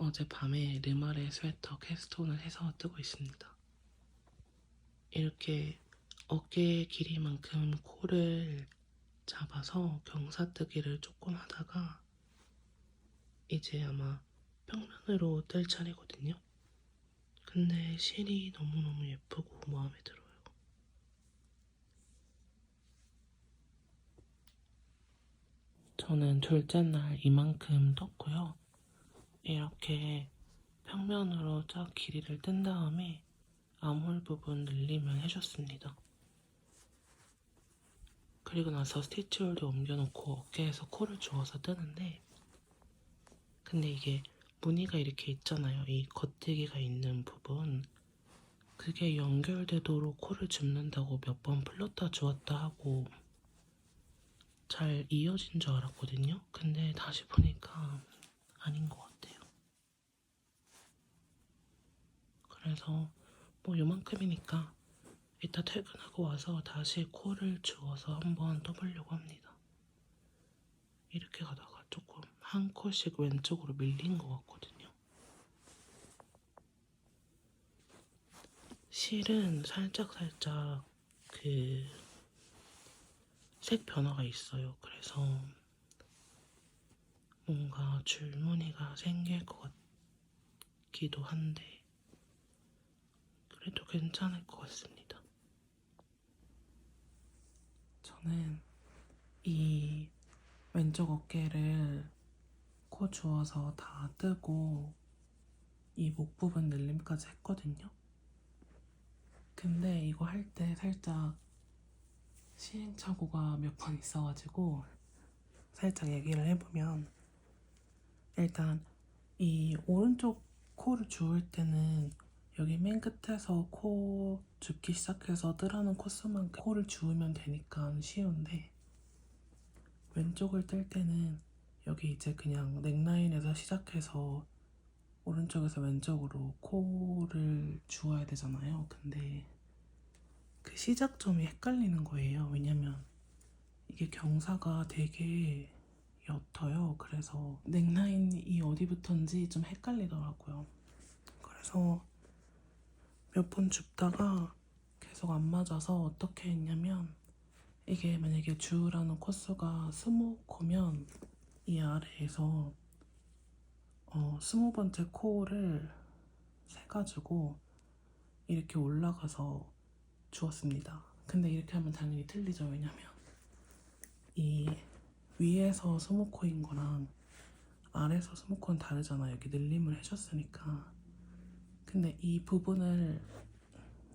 어젯밤에 르마레 스웨터 캐스톤을 해서 뜨고 있습니다. 이렇게 어깨 길이만큼 코를 잡아서 경사뜨기를 조금 하다가 이제 아마 평면으로 뜰 차례거든요. 근데 실이 너무너무 예쁘고 마음에 들어요. 저는 둘째 날 이만큼 떴고요. 이렇게 평면으로 쫙 길이를 뜬 다음에 암홀 부분 늘림을 해줬습니다. 그리고 나서 스티치홀도 옮겨놓고 어깨에서 코를 주워서 뜨는데, 근데 이게 무늬가 이렇게 있잖아요. 이 겉뜨기가 있는 부분, 그게 연결되도록 코를 줍는다고 몇 번 풀렀다 주었다 하고 잘 이어진 줄 알았거든요. 근데 다시 보니까 아닌 것 같아요. 그래서 뭐 요만큼이니까 이따 퇴근하고 와서 다시 코를 주워서 한번 떠보려고 합니다. 이렇게 가다가 조금 한 컷씩 왼쪽으로 밀린 것 같거든요. 실은 살짝 그 색 변화가 있어요. 그래서 뭔가 줄무늬가 생길 것 같기도 한데 그래도 괜찮을 것 같습니다. 저는 이 왼쪽 어깨를 코 주워서 다 뜨고 이 목 부분 늘림까지 했거든요. 근데 이거 할 때 살짝 시행착오가 몇 번 있어가지고 살짝 얘기를 해보면, 일단 이 오른쪽 코를 주울 때는 여기 맨 끝에서 코 줍기 시작해서 뜨라는 코스만큼 코를 주우면 되니까 쉬운데, 왼쪽을 뜰 때는 여기 이제 그냥 넥라인에서 시작해서 오른쪽에서 왼쪽으로 코를 주워야 되잖아요. 근데 그 시작점이 헷갈리는 거예요. 왜냐면 이게 경사가 되게 옅어요. 그래서 넥라인이 어디부터인지 좀 헷갈리더라고요. 그래서 몇 번 줍다가 계속 안 맞아서 어떻게 했냐면, 이게 만약에 주우라는 코스가 20코면 이 아래에서 20번째 코를 세가지고 이렇게 올라가서 주었습니다. 근데 이렇게 하면 당연히 틀리죠. 왜냐면 이 위에서 20코인 거랑 아래에서 20코는 다르잖아요. 이렇게 늘림을 해줬으니까. 근데 이 부분을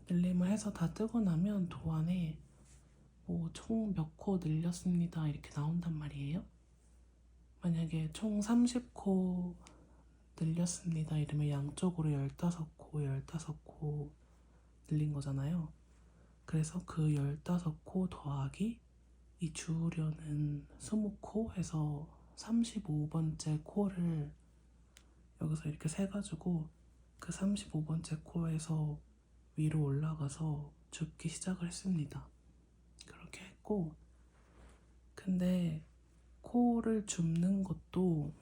늘림을 해서 다 뜨고 나면 도안에 뭐 총 몇 코 늘렸습니다 이렇게 나온단 말이에요. 만약에 총 30코 늘렸습니다 이러면 양쪽으로 15코, 15코 늘린 거잖아요. 그래서 그 15코 더하기 이 주우려는 20코 해서 35번째 코를 여기서 이렇게 세가지고 그 35번째 코에서 위로 올라가서 줍기 시작을 했습니다. 그렇게 했고, 근데 코를 줍는 것도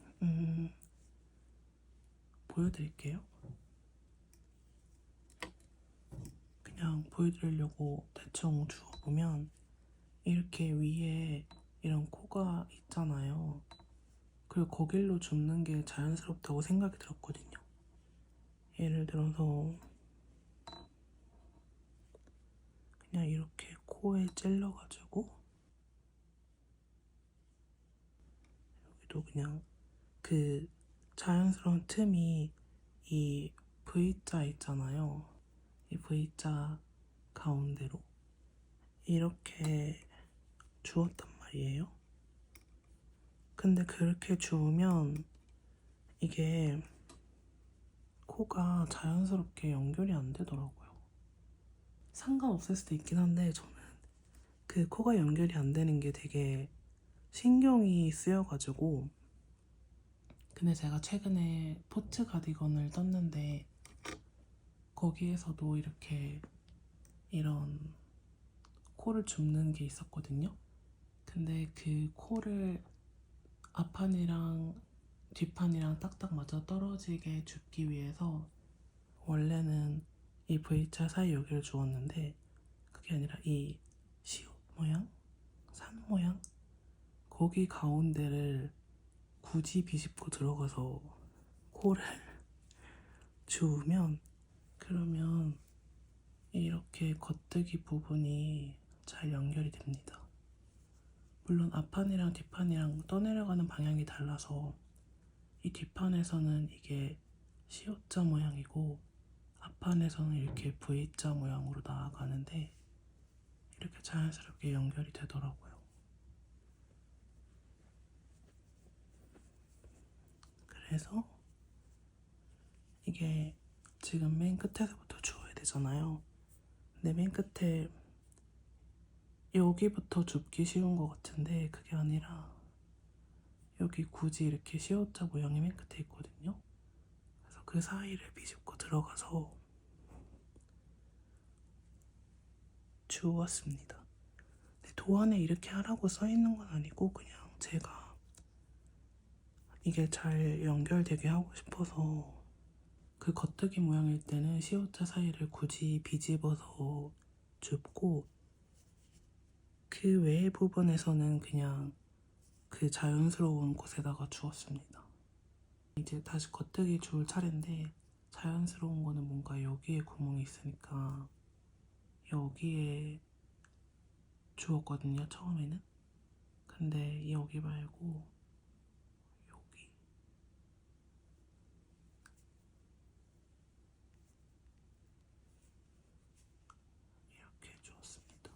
보여드릴게요. 그냥 보여드리려고 대충 주워보면 이렇게 위에 이런 코가 있잖아요. 그리고 거길로 줍는 게 자연스럽다고 생각이 들었거든요. 예를 들어서 그냥 이렇게 코에 찔러가지고 여기도 그냥 그 자연스러운 틈이 이 V자 있잖아요. 이 V자 가운데로 이렇게 주웠단 말이에요. 근데 그렇게 주우면 이게 코가 자연스럽게 연결이 안 되더라고요. 상관없을 수도 있긴 한데 저는 그 코가 연결이 안 되는 게 되게 신경이 쓰여가지고. 근데 제가 최근에 포트 가디건을 떴는데 거기에서도 이렇게 이런 코를 줍는 게 있었거든요. 근데 그 코를 앞판이랑 뒷판이랑 딱딱 맞아 떨어지게 줍기 위해서 원래는 이 V자 사이 여기를 주었는데 그게 아니라 이 시옷 모양? 산 모양? 거기 가운데를 굳이 비집고 들어가서 코를 주우면 그러면 이렇게 겉뜨기 부분이 잘 연결이 됩니다. 물론 앞판이랑 뒷판이랑 떠내려가는 방향이 달라서 이 뒷판에서는 이게 시옷자 모양이고 앞판에서는 이렇게 V자 모양으로 나아가는데 이렇게 자연스럽게 연결이 되더라고요. 그래서 이게 지금 맨 끝에서부터 주어야 되잖아요. 근데 맨 끝에 여기부터 줍기 쉬운 것 같은데 그게 아니라 여기 굳이 이렇게 시옷자 모양이 맨 끝에 있거든요. 그래서 그 사이를 비집고 들어가서 주웠습니다. 근데 도안에 이렇게 하라고 써있는 건 아니고 그냥 제가 이게 잘 연결되게 하고 싶어서 그 겉뜨기 모양일 때는 시옷자 사이를 굳이 비집어서 줍고 그 외의 부분에서는 그냥 그 자연스러운 곳에다가 주었습니다. 이제 다시 겉뜨기 줄 차례인데 자연스러운 거는 뭔가 여기에 구멍이 있으니까 여기에 주었거든요, 처음에는. 근데 여기 말고 여기 이렇게 주었습니다.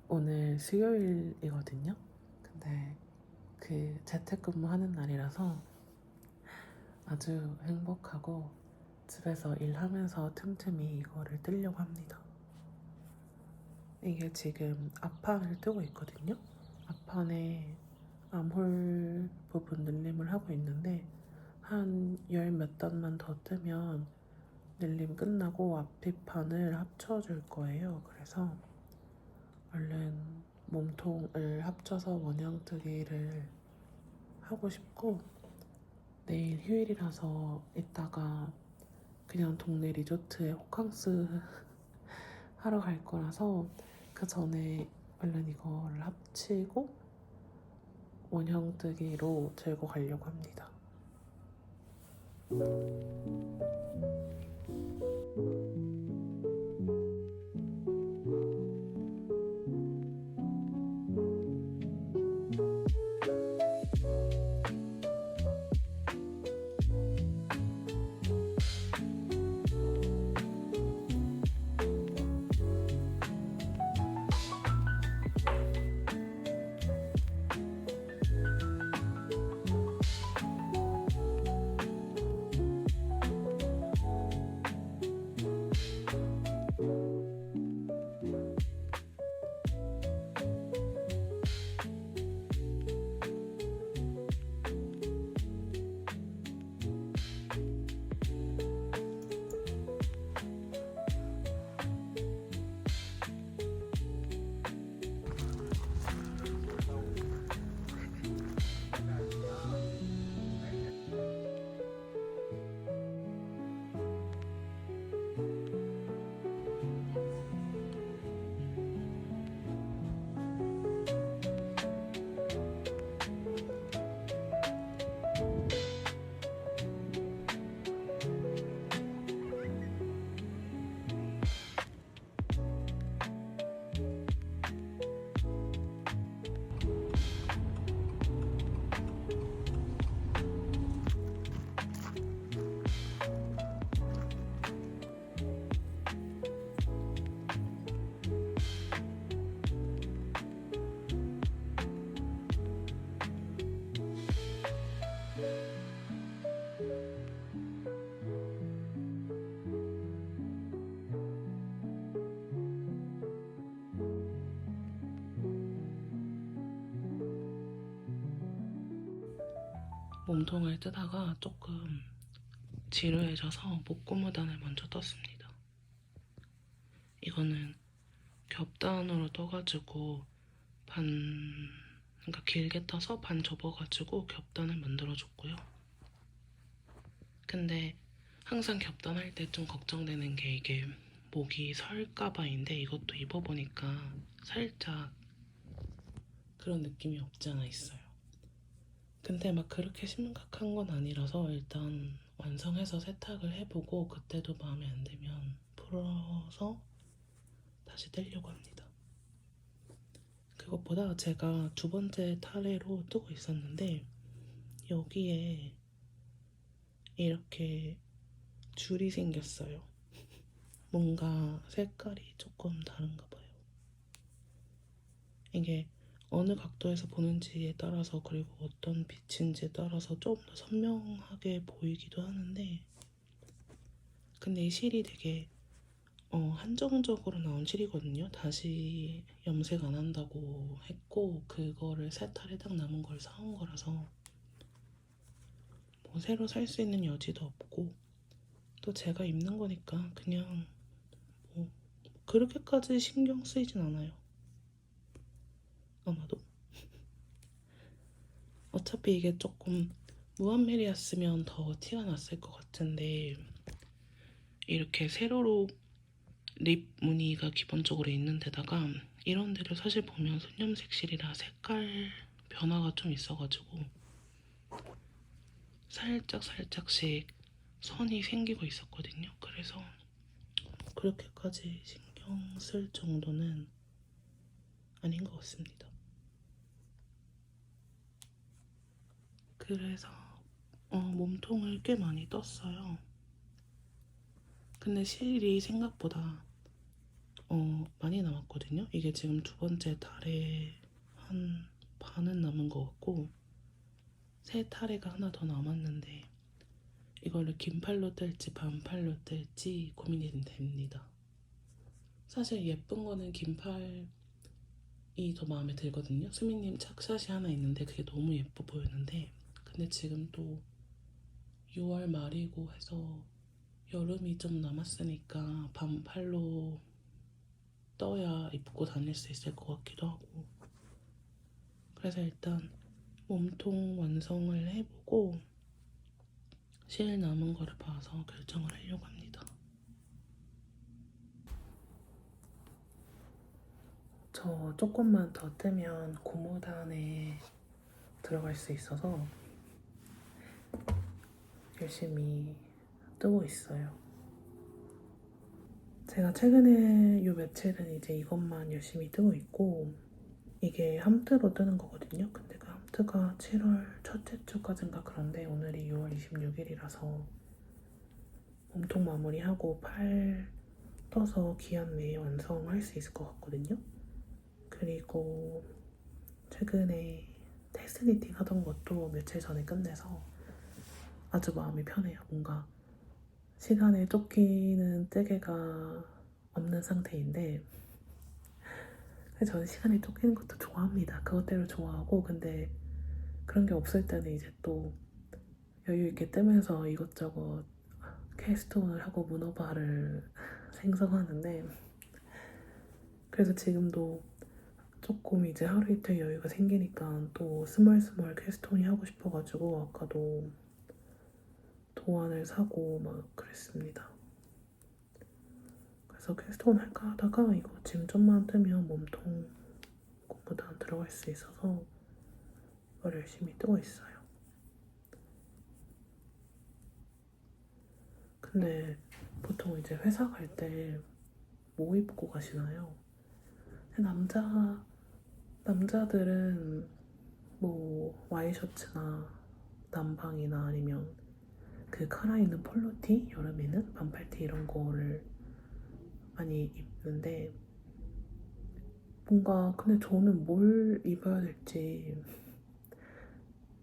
오늘 수요일이거든요. 근데 그 재택근무하는 날이라서 아주 행복하고 집에서 일하면서 틈틈이 이거를 뜨려고 합니다. 이게 지금 앞판을 뜨고 있거든요. 앞판에 암홀 부분 늘림을 하고 있는데 한 열 몇 단만 더 뜨면 늘림 끝나고 앞뒤판을 합쳐줄 거예요. 그래서 얼른 몸통을 합쳐서 원형뜨기를 하고 싶고 내일 휴일이라서 이따가 그냥 동네 리조트에 호캉스 하러 갈 거라서 그 전에 얼른 이거를 합치고 원형뜨기로 들고 가려고 합니다. 몸통을 뜨다가 조금 지루해져서 목고무단을 먼저 떴습니다. 이거는 겹단으로 떠가지고 반을 그러니까 길게 떠서 반 접어가지고 겹단을 만들어줬고요. 근데 항상 겹단할 때 좀 걱정되는 게 이게 목이 설까봐인데 이것도 입어보니까 살짝 그런 느낌이 없지 않아 있어요. 근데 막 그렇게 심각한 건 아니라서 일단 완성해서 세탁을 해보고 그때도 마음에 안 들면 풀어서 다시 떼려고 합니다. 그것보다 제가 두 번째 타레로 뜨고 있었는데 여기에 이렇게 줄이 생겼어요. 뭔가 색깔이 조금 다른가 봐요. 이게 어느 각도에서 보는지에 따라서 그리고 어떤 빛인지에 따라서 조금 더 선명하게 보이기도 하는데 근데 이 실이 되게 한정적으로 나온 실이거든요. 다시 염색 안 한다고 했고 그거를 세 탈에 딱 남은 걸 사온 거라서 뭐 새로 살 수 있는 여지도 없고 또 제가 입는 거니까 그냥 뭐 그렇게까지 신경 쓰이진 않아요. 아마도 어차피 이게 조금 무한멜이었으면 더 티가 났을 것 같은데 이렇게 세로로 립 무늬가 기본적으로 있는 데다가 이런 데를 사실 보면 손염색실이라 색깔 변화가 좀 있어가지고 살짝씩 선이 생기고 있었거든요. 그래서 그렇게까지 신경 쓸 정도는 아닌 것 같습니다. 그래서 몸통을 꽤 많이 떴어요. 근데 실이 생각보다 많이 남았거든요. 이게 지금 두 번째 탈에 한 반은 남은 것 같고 세 타래가 하나 더 남았는데 이거를 긴 팔로 뗄지 반팔로 뗄지 고민이 됩니다. 사실 예쁜 거는 긴 팔이 더 마음에 들거든요. 수민님 착샷이 하나 있는데 그게 너무 예뻐 보였는데 근데 지금 또 6월 말이고 해서 여름이 좀 남았으니까 반팔로 떠야 입고 다닐 수 있을 것 같기도 하고 그래서 일단 몸통 완성을 해보고 실 남은 거를 봐서 결정을 하려고 합니다. 저 조금만 더 뜨면 고무단에 들어갈 수 있어서 열심히 뜨고 있어요. 제가 최근에 요 며칠은 이제 이것만 열심히 뜨고 있고 이게 함트로 뜨는 거거든요. 근데 그 함트가 7월 첫째 주까지인가 그런데 오늘이 6월 26일이라서 몸통 마무리하고 팔 떠서 기한 내에 완성할 수 있을 것 같거든요. 그리고 최근에 테스트 니팅 하던 것도 며칠 전에 끝내서 아주 마음이 편해요. 뭔가 시간에 쫓기는 뜨개가 없는 상태인데 저는 시간에 쫓기는 것도 좋아합니다. 그것대로 좋아하고 근데 그런 게 없을 때는 이제 또 여유 있게 뜨면서 이것저것 캐스톤을 하고 문어발을 생성하는데 그래서 지금도 조금 이제 하루 이틀 여유가 생기니까 또 스멀스멀 캐스톤이 하고 싶어가지고 아까도 도안을 사고 막 그랬습니다. 그래서 캐스톤 할까 하다가 이거 지금 좀만 뜨면 몸통 고무단 들어갈 수 있어서 이걸 열심히 뜨고 있어요. 근데 보통 이제 회사 갈 때 뭐 입고 가시나요? 남자들은 뭐 와이셔츠나 남방이나 아니면 그 카라 있는 폴로티 여름에는 반팔티 이런 거를 많이 입는데 뭔가 근데 저는 뭘 입어야 될지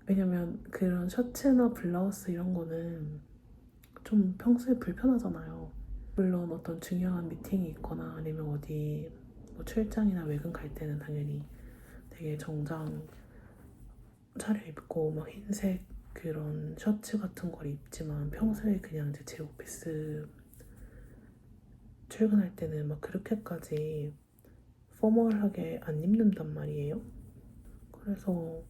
왜냐면 그런 셔츠나 블라우스 이런 거는 좀 평소에 불편하잖아요. 물론 어떤 중요한 미팅이 있거나 아니면 어디 뭐 출장이나 외근 갈 때는 당연히 되게 정장 차려입고 막 흰색 그런 셔츠 같은 걸 입지만 평소에 그냥 이제 제 오피스 출근할 때는 막 그렇게까지 포멀하게 안 입는단 말이에요. 그래서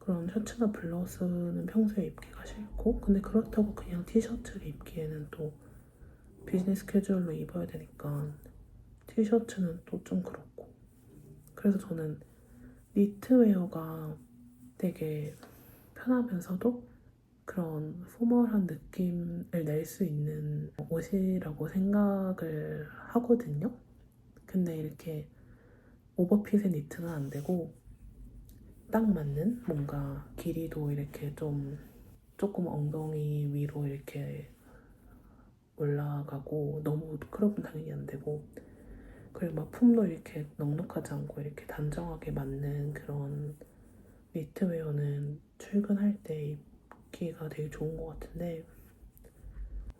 그런 셔츠나 블라우스는 평소에 입기가 싫고, 근데 그렇다고 그냥 티셔츠를 입기에는 또 비즈니스 캐주얼로 입어야 되니까 티셔츠는 또 좀 그렇고. 그래서 저는 니트웨어가 되게 편하면서도 그런 포멀한 느낌을 낼 수 있는 옷이라고 생각을 하거든요. 근데 이렇게 오버핏의 니트는 안 되고 딱 맞는 뭔가 길이도 이렇게 조금 엉덩이 위로 이렇게 올라가고 너무 크롭은 당연히 안 되고, 그리고 막 품도 이렇게 넉넉하지 않고 이렇게 단정하게 맞는 그런 니트웨어는 출근할 때 입기가 되게 좋은 것 같은데,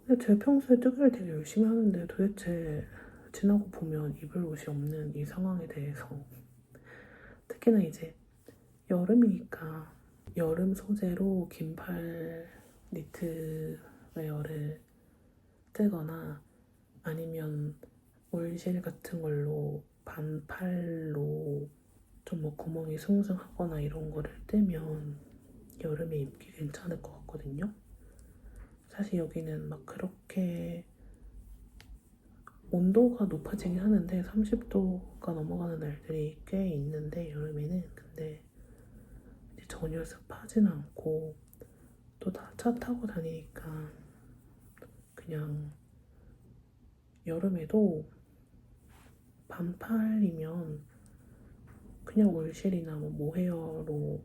근데 제가 평소에 뜨개를 되게 열심히 하는데 도대체 지나고 보면 입을 옷이 없는 이 상황에 대해서, 특히나 이제 여름이니까 여름 소재로 긴팔 니트웨어를 뜨거나 아니면 울실 같은 걸로 반팔로 좀 뭐 구멍이 숭숭하거나 이런 거를 뜨면 여름에 입기 괜찮을 것 같거든요. 사실 여기는 막 그렇게 온도가 높아지긴 하는데 30도가 넘어가는 날들이 꽤 있는데 여름에는, 근데 이제 전혀 습하진 않고 또 다 차 타고 다니니까 그냥 여름에도 반팔이면 그냥 올실이나 뭐 모헤어로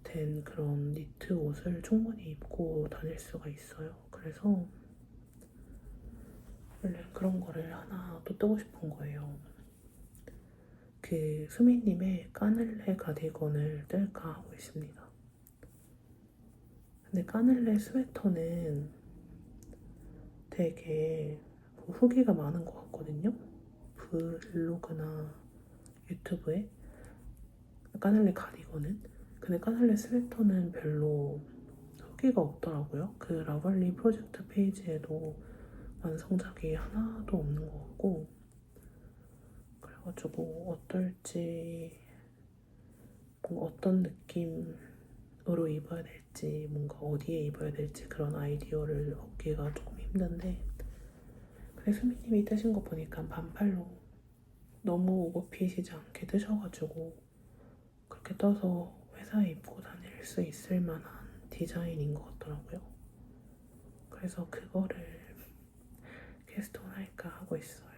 된 그런 니트 옷을 충분히 입고 다닐 수가 있어요. 그래서 원래 그런 거를 하나 또 뜨고 싶은 거예요. 그 수민님의 까늘레 가디건을 뜰까 하고 있습니다. 근데 까늘레 스웨터는 되게 후기가 많은 것 같거든요. 블로그나 유튜브에 까늘레 가디건은. 근데 까늘레 스웨터는 별로 후기가 없더라고요. 그 라발리 프로젝트 페이지에도 완성작이 하나도 없는 것 같고, 그래가지고 어떨지, 뭔가 어떤 느낌으로 입어야 될지, 뭔가 어디에 입어야 될지 그런 아이디어를 얻기가 조금 힘든데, 근데 수미님이 뜨신 거 보니까 반팔로 너무 오버핏이지 않게 뜨셔가지고 그렇게 떠서 회사에 입고 다닐 수 있을 만한 디자인인 것 같더라고요. 그래서 그거를 캐스톤 할까 하고 있어요.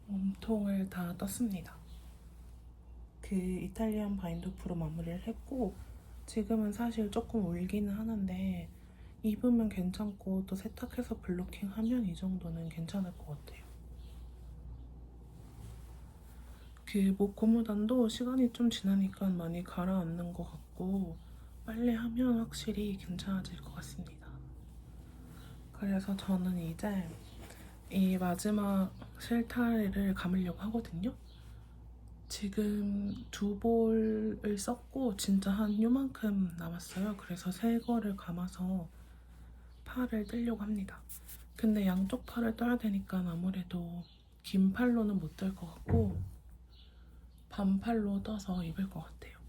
몸통을 다 떴습니다. 그 이탈리안 바인드오프로 마무리를 했고, 지금은 사실 조금 울기는 하는데 입으면 괜찮고 또 세탁해서 블로킹하면 이 정도는 괜찮을 것 같아요. 그 목 고무단도 시간이 좀 지나니까 많이 가라앉는 것 같고 빨래하면 확실히 괜찮아질 것 같습니다. 그래서 저는 이제 이 마지막 실타래를 감으려고 하거든요. 지금 2볼을 썼고 진짜 한 요만큼 남았어요. 그래서 새 거를 감아서 팔을 뜰려고 합니다. 근데 양쪽 팔을 떠야 되니까 아무래도 긴 팔로는 못 뜰 것 같고 반팔로 떠서 입을 것 같아요.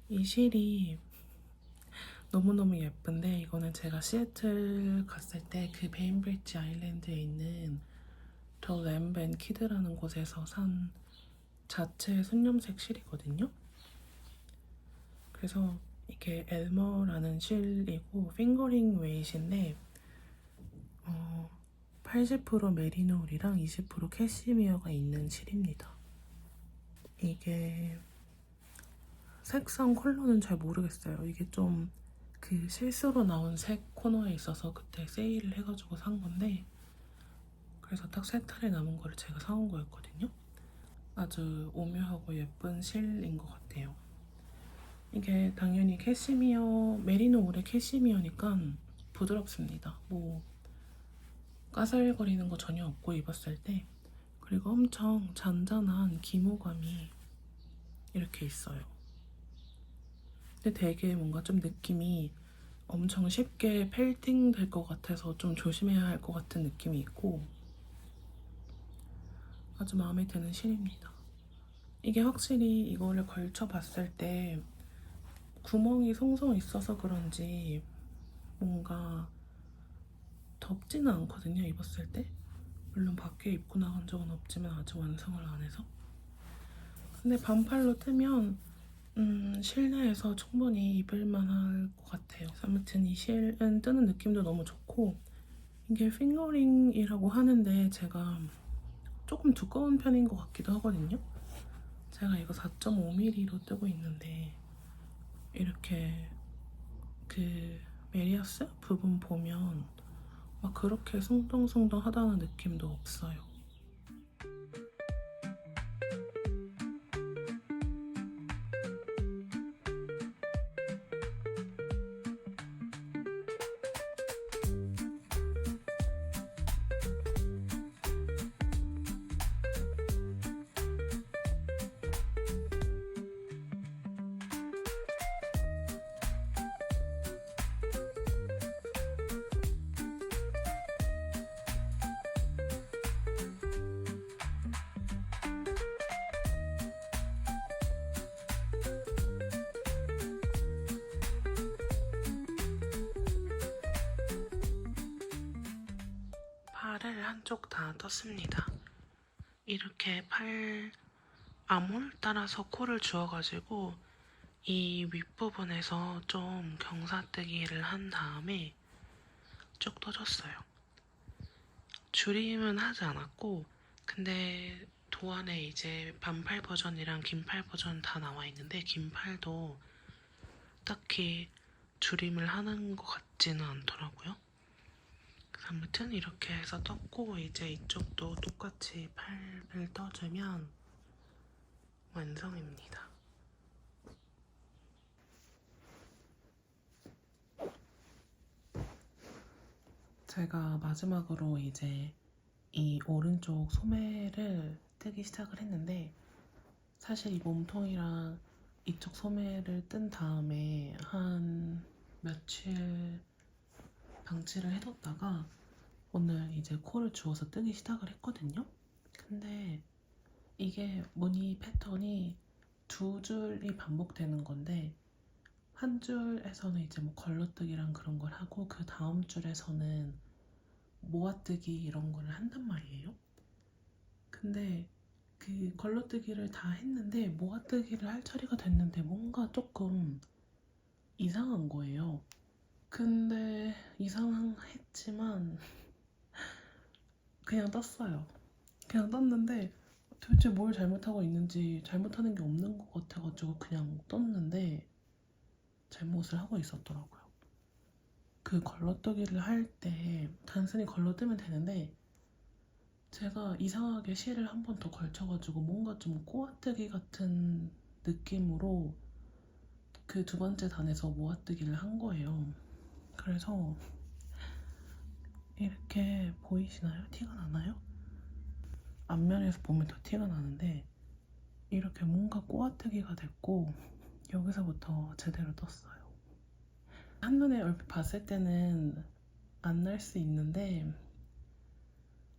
이 실이 너무너무 예쁜데 이거는 제가 시애틀 갔을 때 그 베인브리지 아일랜드에 있는 더 램브 앤 키드라는 곳에서 산 자체 순염색 실이거든요. 그래서 이게 엘머라는 실이고 핑거링 웨이트인데 80% 메리놀이랑 20% 캐시미어가 있는 실입니다. 이게 색상 컬러는 잘 모르겠어요. 이게 좀 그 실수로 나온 색 코너에 있어서 그때 세일을 해가지고 산 건데, 그래서 딱 3탈에 남은 거를 제가 사온 거였거든요. 아주 오묘하고 예쁜 실인 것 같아요. 이게 당연히 캐시미어, 메리노 울의 캐시미어니까 부드럽습니다. 뭐 까슬거리는 거 전혀 없고 입었을 때. 그리고 엄청 잔잔한 기모감이 이렇게 있어요. 근데 되게 뭔가 좀 느낌이 엄청 쉽게 펠팅 될 것 같아서 좀 조심해야 할 것 같은 느낌이 있고, 아주 마음에 드는 실입니다. 이게 확실히 이거를 걸쳐 봤을 때 구멍이 송송 있어서 그런지 뭔가 덥지는 않거든요, 입었을 때. 물론 밖에 입고 나간 적은 없지만 아직 완성을 안 해서. 근데 반팔로 뜨면 실내에서 충분히 입을만 할 것 같아요. 아무튼 이 실은 뜨는 느낌도 너무 좋고, 이게 핑거링이라고 하는데 제가 조금 두꺼운 편인 것 같기도 하거든요. 제가 이거 4.5mm로 뜨고 있는데, 이렇게 그 메리어스 부분 보면 막 그렇게 숭덩숭덩하다는 느낌도 없어요. 팔을 한쪽 다 떴습니다. 이렇게 팔 암홀 따라서 코를 주어가지고 이 윗부분에서 좀 경사뜨기를 한 다음에 쭉 떠줬어요. 줄임은 하지 않았고, 근데 도안에 이제 반팔 버전이랑 긴팔 버전 다 나와 있는데, 긴팔도 딱히 줄임을 하는 것 같지는 않더라고요. 아무튼 이렇게 해서 떴고, 이제 이쪽도 똑같이 팔을 떠주면 완성입니다. 제가 마지막으로 이제 이 오른쪽 소매를 뜨기 시작을 했는데, 사실 이 몸통이랑 이쪽 소매를 뜬 다음에 한 며칠 방치를 해뒀다가 오늘 이제 코를 주워서 뜨기 시작을 했거든요. 근데 이게 무늬 패턴이 2줄이 반복되는 건데, 한 줄에서는 이제 뭐 걸러뜨기랑 그런 걸 하고, 그 다음 줄에서는 모아뜨기 이런 거를 한단 말이에요. 근데 그 걸러뜨기를 다 했는데 모아뜨기를 할 차례가 됐는데 뭔가 조금 이상한 거예요. 근데 이상했지만 그냥 떴어요. 그냥 떴는데 도대체 뭘 잘못하고 있는지, 잘못하는 게 없는 것 같아가지고 그냥 떴는데 잘못을 하고 있었더라고요. 그 걸러뜨기를 할 때 단순히 걸러뜨면 되는데, 제가 이상하게 실을 한 번 더 걸쳐가지고 뭔가 좀 꼬아뜨기 같은 느낌으로 그 2번째 단에서 모아뜨기를 한 거예요. 그래서 이렇게 보이시나요? 티가 나나요? 앞면에서 보면 더 티가 나는데, 이렇게 뭔가 꼬아뜨기가 됐고 여기서부터 제대로 떴어요. 한눈에 얼핏 봤을 때는 안 날 수 있는데,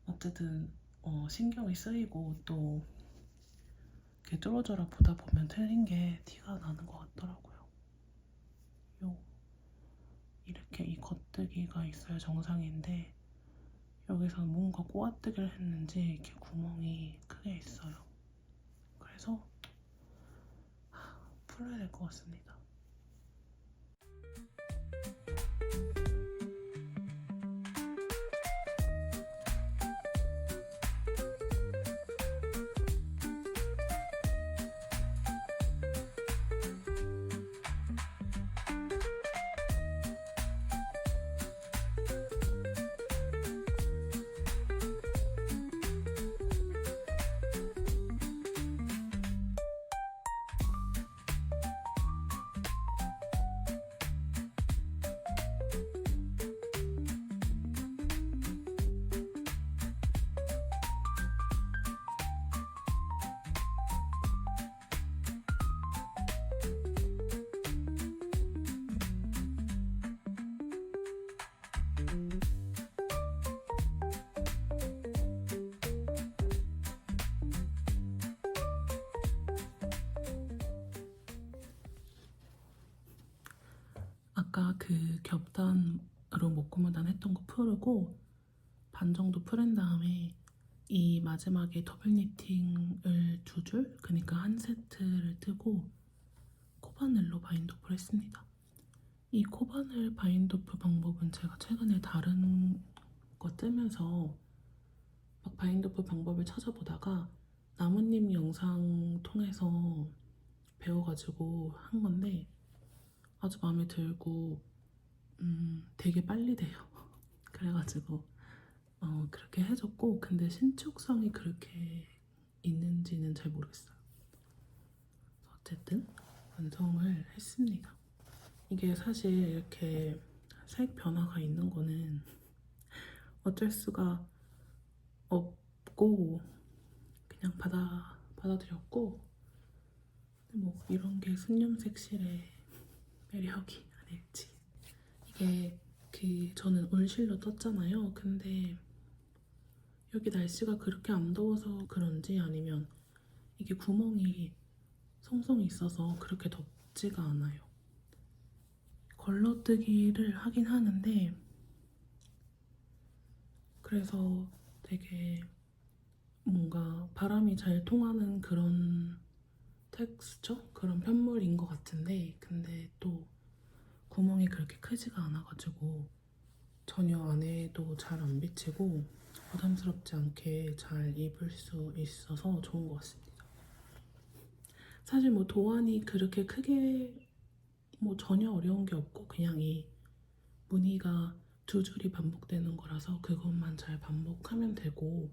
어쨌든 신경이 쓰이고 또 이렇게 뚫어져라 보다 보면 틀린 게 티가 나는 것 같더라고요. 이렇게 이 겉뜨기가 있어야 정상인데, 여기서 뭔가 꼬아뜨기를 했는지 이렇게 구멍이 크게 있어요. 그래서 풀어야 될 것 같습니다. 아까 그 겹단으로 목고무단 했던 거 풀고 반 정도 풀은 다음에 이 마지막에 더블 니팅을 2줄, 그러니까 한 세트를 뜨고 코바늘로 바인드오프를 했습니다. 이 코바늘 바인드오프 방법은 제가 최근에 다른 거 뜨면서 막 바인드오프 방법을 찾아보다가 나뭇잎 영상 통해서 배워가지고 한 건데 아주 마음에 들고 되게 빨리 돼요. 그래가지고 그렇게 해줬고, 근데 신축성이 그렇게 있는지는 잘 모르겠어요. 어쨌든 완성을 했습니다. 이게 사실 이렇게 색 변화가 있는 거는 어쩔 수가 없고 그냥 받아들였고, 뭐 이런 게 순념색실의 매력이 아닐지. 이게 저는 울실로 떴잖아요. 근데 여기 날씨가 그렇게 안 더워서 그런지 아니면 이게 구멍이 송송이 있어서 그렇게 덥지가 않아요. 걸러뜨기를 하긴 하는데 그래서 되게 뭔가 바람이 잘 통하는 그런 텍스처? 그런 편물인 것 같은데, 근데 또 구멍이 그렇게 크지가 않아가지고 전혀 안에도 잘 안 비치고 부담스럽지 않게 잘 입을 수 있어서 좋은 것 같습니다. 사실 뭐 도안이 그렇게 크게 뭐 전혀 어려운 게 없고 그냥 이 무늬가 2줄이 반복되는 거라서 그것만 잘 반복하면 되고,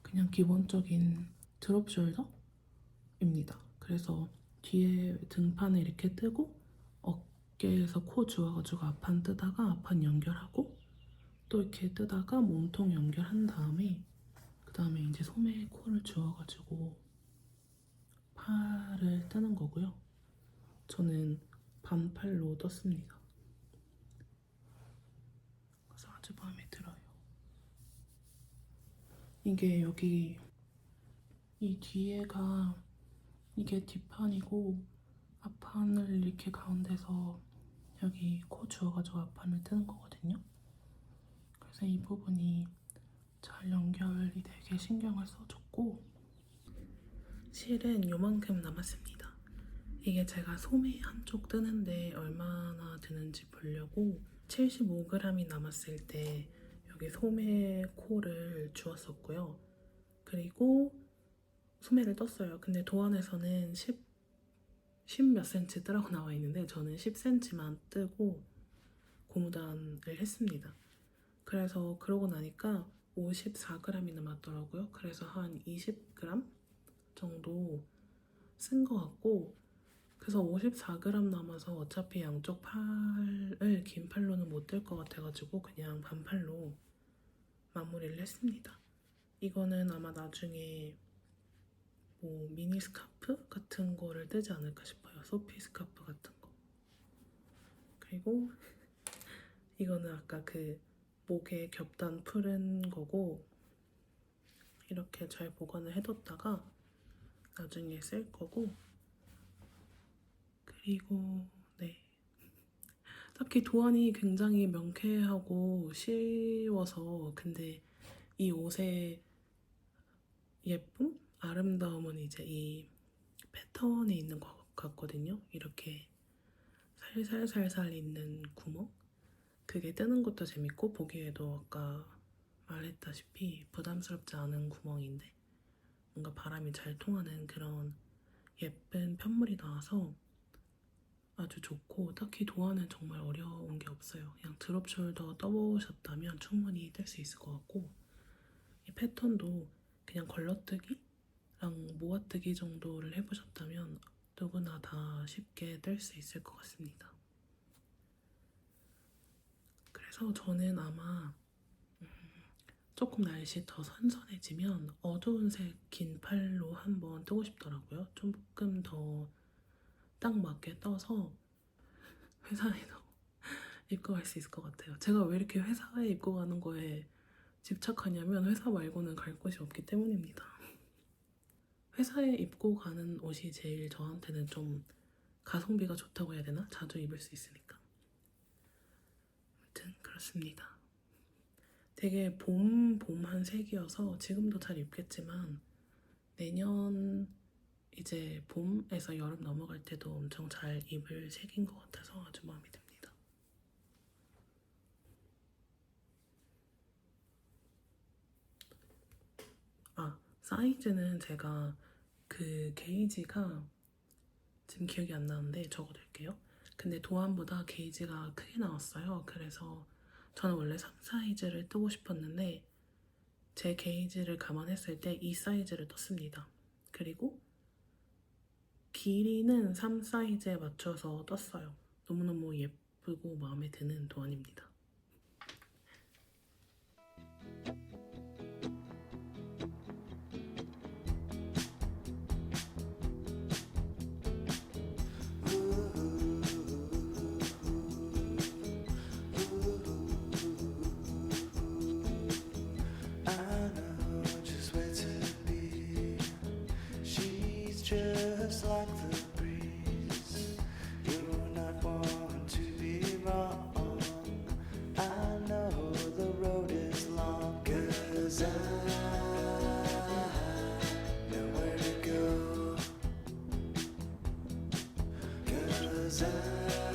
그냥 기본적인 드롭 숄더입니다. 그래서 뒤에 등판을 이렇게 뜨고 어깨에서 코 주워가지고 앞판 뜨다가 앞판 연결하고 또 이렇게 뜨다가 몸통 연결한 다음에 그 다음에 이제 소매에 코를 주워가지고 팔을 뜨는 거고요. 저는 반팔로 떴습니다. 그래서 아주 마음에 들어요. 이게 여기 이 뒤에가 이게 뒷판이고 앞판을 이렇게 가운데서 여기 코 주워가지고 앞판을 뜨는 거거든요. 그래서 이 부분이 잘 연결이 되게 신경을 써줬고, 실은 요만큼 남았습니다. 이게 제가 소매 한쪽 뜨는데 얼마나 드는지 보려고 75g이 남았을 때 여기 소매 코를 주었었고요. 그리고 소매를 떴어요. 근데 도안에서는 10 몇 cm 뜨라고 나와 있는데 저는 10cm만 뜨고 고무단을 했습니다. 그래서 그러고 나니까 54g이 남았더라고요. 그래서 한 20g 정도 쓴 것 같고, 그래서 54g 남아서 어차피 양쪽 팔을 긴 팔로는 못 뜰 것 같아가지고 그냥 반팔로 마무리를 했습니다. 이거는 아마 나중에 뭐 미니 스카프 같은 거를 뜨지 않을까 싶어요. 소피 스카프 같은 거. 그리고 이거는 아까 그 목에 겹단 풀은 거고 이렇게 잘 보관을 해뒀다가 나중에 쓸 거고, 그리고 네, 딱히 도안이 굉장히 명쾌하고 쉬워서, 근데 이 옷의 예쁨? 아름다움은 이제 이 패턴에 있는 것 같거든요. 이렇게 살살살살 있는 구멍? 그게 뜨는 것도 재밌고 보기에도 아까 말했다시피 부담스럽지 않은 구멍인데 뭔가 바람이 잘 통하는 그런 예쁜 편물이 나와서 아주 좋고, 딱히 도안은 정말 어려운 게 없어요. 그냥 드롭 숄더 떠보셨다면 충분히 뜰 수 있을 것 같고, 이 패턴도 그냥 걸러뜨기랑 모아뜨기 정도를 해보셨다면 누구나 다 쉽게 뜰 수 있을 것 같습니다. 그래서 저는 아마 조금 날씨 더 선선해지면 어두운 색 긴 팔로 한번 뜨고 싶더라고요. 조금 더 딱 맞게 떠서 회사에도 입고 갈 수 있을 것 같아요. 제가 왜 이렇게 회사에 입고 가는 거에 집착하냐면 회사 말고는 갈 곳이 없기 때문입니다. 회사에 입고 가는 옷이 제일 저한테는 좀 가성비가 좋다고 해야 되나? 자주 입을 수 있으니까. 그렇습니다. 되게 봄한 색이어서 지금도 잘 입겠지만 내년 이제 봄에서 여름 넘어갈 때도 엄청 잘 입을 색인 것 같아서 아주 마음에 듭니다. 사이즈는 제가 그 게이지가 지금 기억이 안 나는데 적어둘게요. 근데 도안보다 게이지가 크게 나왔어요. 그래서 저는 원래 3 사이즈를 뜨고 싶었는데 제 게이지를 감안했을 때 이 사이즈를 떴습니다. 그리고 길이는 3 사이즈에 맞춰서 떴어요. 너무너무 예쁘고 마음에 드는 도안입니다. Just like the breeze, you're not one to be wrong. I know the road is long, 'cause I know where to go, 'cause I